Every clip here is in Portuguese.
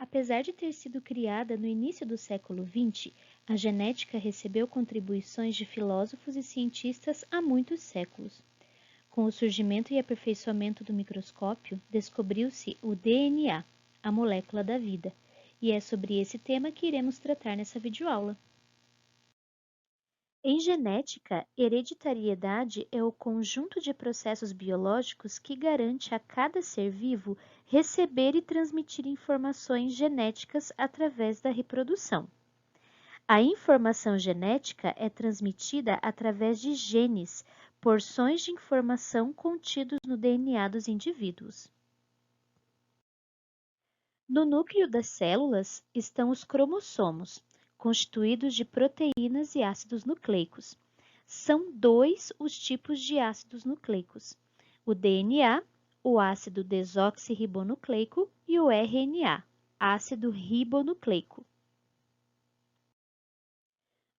Apesar de ter sido criada no início do século XX, a genética recebeu contribuições de filósofos e cientistas há muitos séculos. Com o surgimento e aperfeiçoamento do microscópio, descobriu-se o DNA, a molécula da vida, e é sobre esse tema que iremos tratar nessa videoaula. Em genética, hereditariedade é o conjunto de processos biológicos que garante a cada ser vivo receber e transmitir informações genéticas através da reprodução. A informação genética é transmitida através de genes, porções de informação contidos no DNA dos indivíduos. No núcleo das células estão os cromossomos, constituídos de proteínas e ácidos nucleicos. São dois os tipos de ácidos nucleicos: o DNA, o ácido desoxirribonucleico, e o RNA, ácido ribonucleico.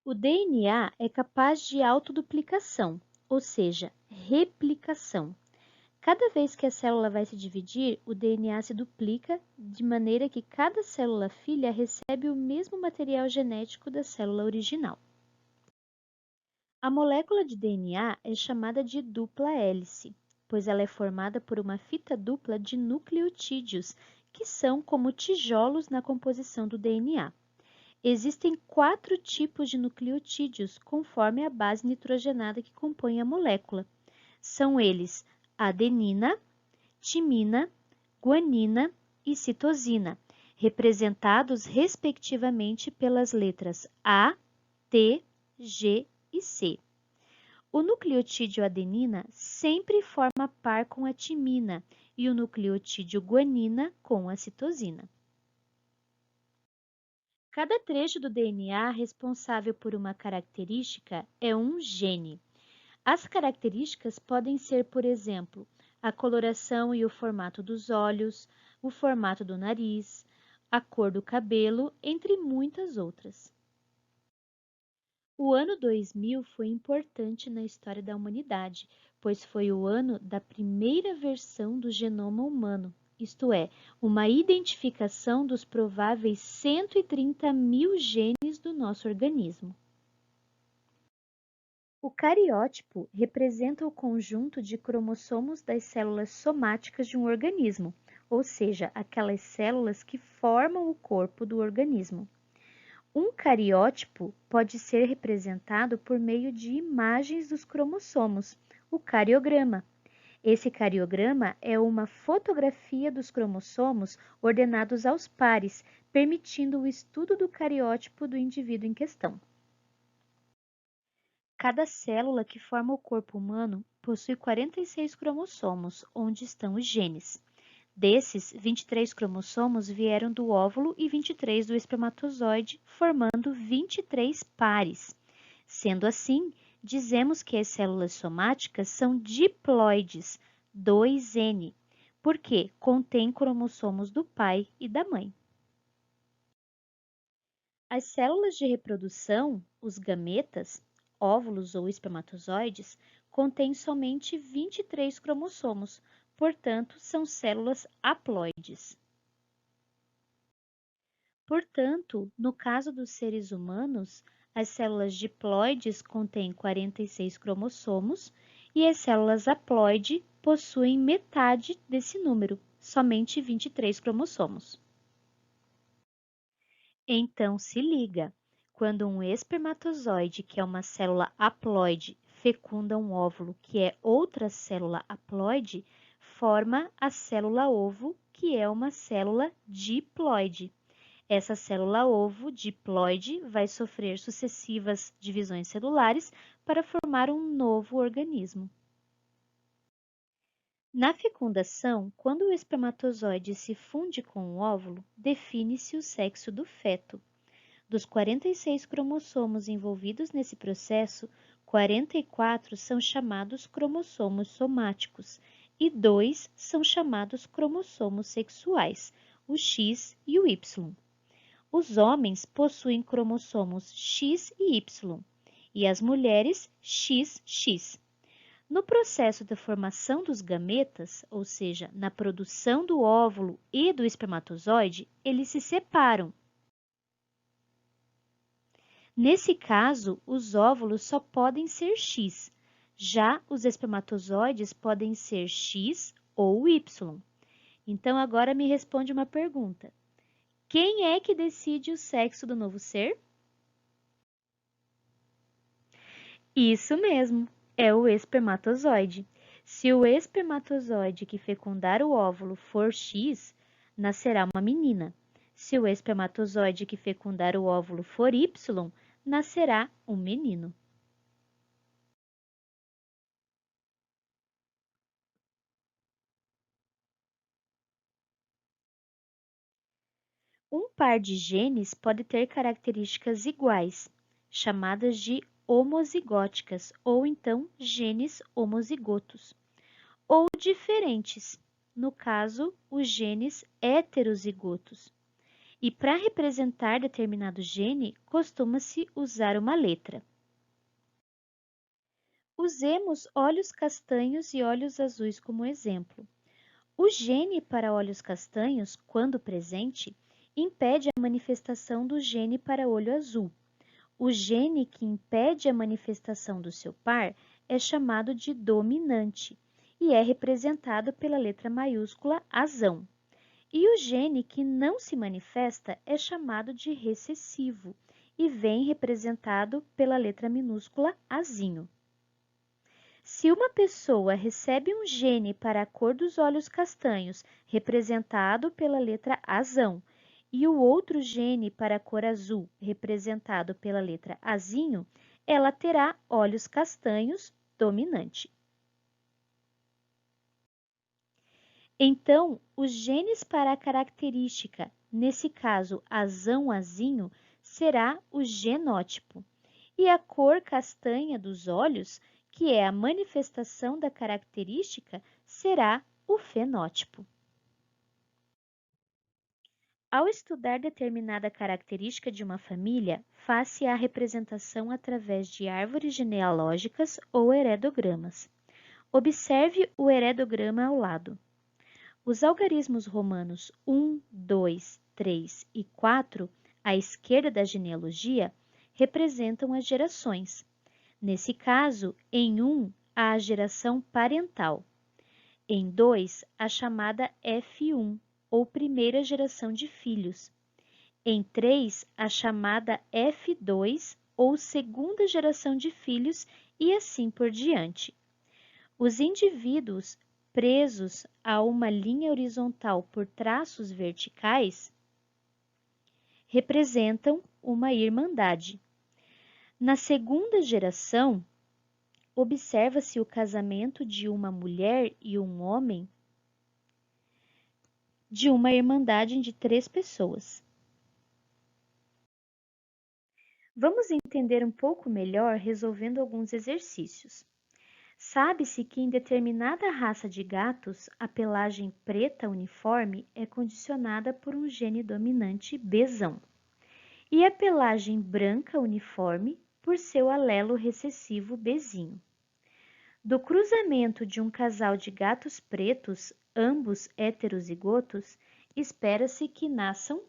O DNA é capaz de autoduplicação, ou seja, replicação. Cada vez que a célula vai se dividir, o DNA se duplica de maneira que cada célula filha recebe o mesmo material genético da célula original. A molécula de DNA é chamada de dupla hélice, pois ela é formada por uma fita dupla de nucleotídeos, que são como tijolos na composição do DNA. Existem 4 tipos de nucleotídeos, conforme a base nitrogenada que compõe a molécula. São eles adenina, timina, guanina e citosina, representados respectivamente pelas letras A, T, G e C. O nucleotídeo adenina sempre forma par com a timina e o nucleotídeo guanina com a citosina. Cada trecho do DNA responsável por uma característica é um gene. As características podem ser, por exemplo, a coloração e o formato dos olhos, o formato do nariz, a cor do cabelo, entre muitas outras. O ano 2000 foi importante na história da humanidade, pois foi o ano da primeira versão do genoma humano, isto é, uma identificação dos prováveis 130 mil genes do nosso organismo. O cariótipo representa o conjunto de cromossomos das células somáticas de um organismo, ou seja, aquelas células que formam o corpo do organismo. Um cariótipo pode ser representado por meio de imagens dos cromossomos, o cariograma. Esse cariograma é uma fotografia dos cromossomos ordenados aos pares, permitindo o estudo do cariótipo do indivíduo em questão. Cada célula que forma o corpo humano possui 46 cromossomos, onde estão os genes. Desses, 23 cromossomos vieram do óvulo e 23 do espermatozoide, formando 23 pares. Sendo assim, dizemos que as células somáticas são diploides, 2N, porque contêm cromossomos do pai e da mãe. As células de reprodução, os gametas, óvulos ou espermatozoides, contêm somente 23 cromossomos, portanto, são células haploides. Portanto, no caso dos seres humanos, as células diploides contêm 46 cromossomos e as células haploide possuem metade desse número, somente 23 cromossomos. Então, se liga! Quando um espermatozoide, que é uma célula haploide, fecunda um óvulo, que é outra célula haploide, forma a célula ovo, que é uma célula diploide. Essa célula ovo diploide vai sofrer sucessivas divisões celulares para formar um novo organismo. Na fecundação, quando o espermatozoide se funde com o óvulo, define-se o sexo do feto. Dos 46 cromossomos envolvidos nesse processo, 44 são chamados cromossomos somáticos e 2 são chamados cromossomos sexuais, o X e o Y. Os homens possuem cromossomos X e Y e as mulheres XX. No processo da formação dos gametas, ou seja, na produção do óvulo e do espermatozoide, eles se separam. Nesse caso, os óvulos só podem ser X, já os espermatozoides podem ser X ou Y. Então, agora me responde uma pergunta. Quem é que decide o sexo do novo ser? Isso mesmo, é o espermatozoide. Se o espermatozoide que fecundar o óvulo for X, nascerá uma menina. Se o espermatozoide que fecundar o óvulo for Y, nascerá um menino. Um par de genes pode ter características iguais, chamadas de homozigóticas, ou então genes homozigotos, ou diferentes, no caso, os genes heterozigotos. E para representar determinado gene, costuma-se usar uma letra. Usemos olhos castanhos e olhos azuis como exemplo. O gene para olhos castanhos, quando presente, impede a manifestação do gene para olho azul. O gene que impede a manifestação do seu par é chamado de dominante e é representado pela letra maiúscula azão. E o gene que não se manifesta é chamado de recessivo e vem representado pela letra minúscula azinho. Se uma pessoa recebe um gene para a cor dos olhos castanhos, representado pela letra azão, e o outro gene para a cor azul, representado pela letra azinho, ela terá olhos castanhos dominante. Então, os genes para a característica, nesse caso azão-azinho, será o genótipo, e a cor castanha dos olhos, que é a manifestação da característica, será o fenótipo. Ao estudar determinada característica de uma família, faz-se a representação através de árvores genealógicas ou heredogramas. Observe o heredograma ao lado. Os algarismos romanos 1, 2, 3 e 4, à esquerda da genealogia, representam as gerações. Nesse caso, em 1, há a geração parental. Em 2, a chamada F1, ou primeira geração de filhos. Em 3, a chamada F2, ou segunda geração de filhos, e assim por diante. Os indivíduos presos a uma linha horizontal por traços verticais representam uma irmandade. Na segunda geração, observa-se o casamento de uma mulher e um homem de uma irmandade de 3 pessoas. Vamos entender um pouco melhor resolvendo alguns exercícios. Sabe-se que em determinada raça de gatos, a pelagem preta uniforme é condicionada por um gene dominante Bzão, e a pelagem branca uniforme por seu alelo recessivo Bzinho. Do cruzamento de um casal de gatos pretos, ambos heterozigotos, espera-se que nasçam.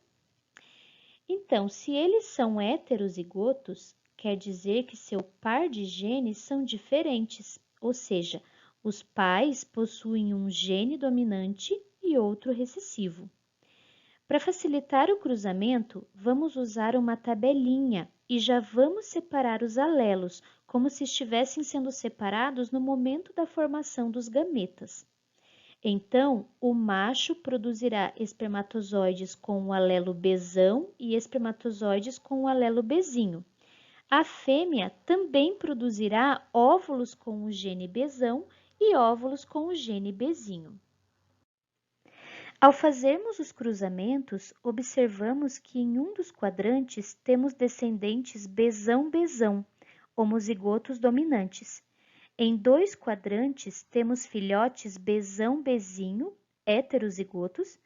Então, se eles são heterozigotos, quer dizer que seu par de genes são diferentes, ou seja, os pais possuem um gene dominante e outro recessivo. Para facilitar o cruzamento, vamos usar uma tabelinha e já vamos separar os alelos, como se estivessem sendo separados no momento da formação dos gametas. Então, o macho produzirá espermatozoides com o alelo Bzão e espermatozoides com o alelo Bzinho. A fêmea também produzirá óvulos com o gene Bzão e óvulos com o gene Bzinho. Ao fazermos os cruzamentos, observamos que em um dos quadrantes temos descendentes Bzão-Bzão, homozigotos dominantes. Em 2 quadrantes temos filhotes Bzão-Bzinho, heterozigotos,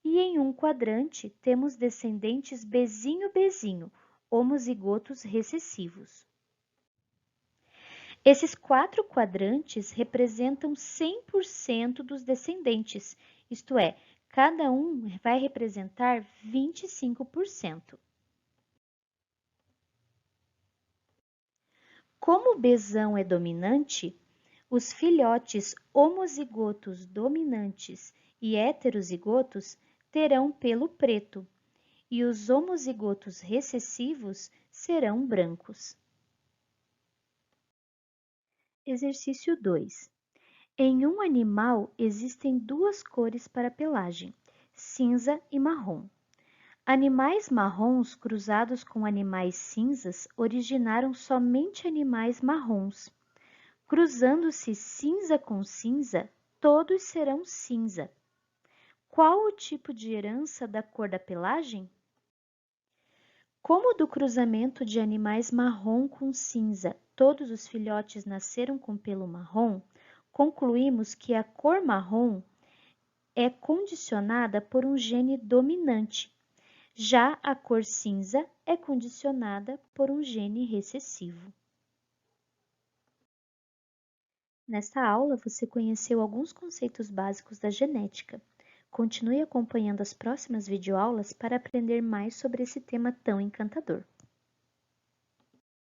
e em um quadrante temos descendentes Bzinho-Bzinho, homozigotos recessivos. Esses 4 quadrantes representam 100% dos descendentes, isto é, cada um vai representar 25%. Como o besão é dominante, os filhotes homozigotos dominantes e heterozigotos terão pelo preto, e os homozigotos recessivos serão brancos. Exercício 2. Em um animal existem duas cores para pelagem, cinza e marrom. Animais marrons cruzados com animais cinzas originaram somente animais marrons. Cruzando-se cinza com cinza, todos serão cinza. Qual o tipo de herança da cor da pelagem? Como do cruzamento de animais marrom com cinza, todos os filhotes nasceram com pelo marrom, concluímos que a cor marrom é condicionada por um gene dominante, já a cor cinza é condicionada por um gene recessivo. Nesta aula, você conheceu alguns conceitos básicos da genética. Continue acompanhando as próximas videoaulas para aprender mais sobre esse tema tão encantador.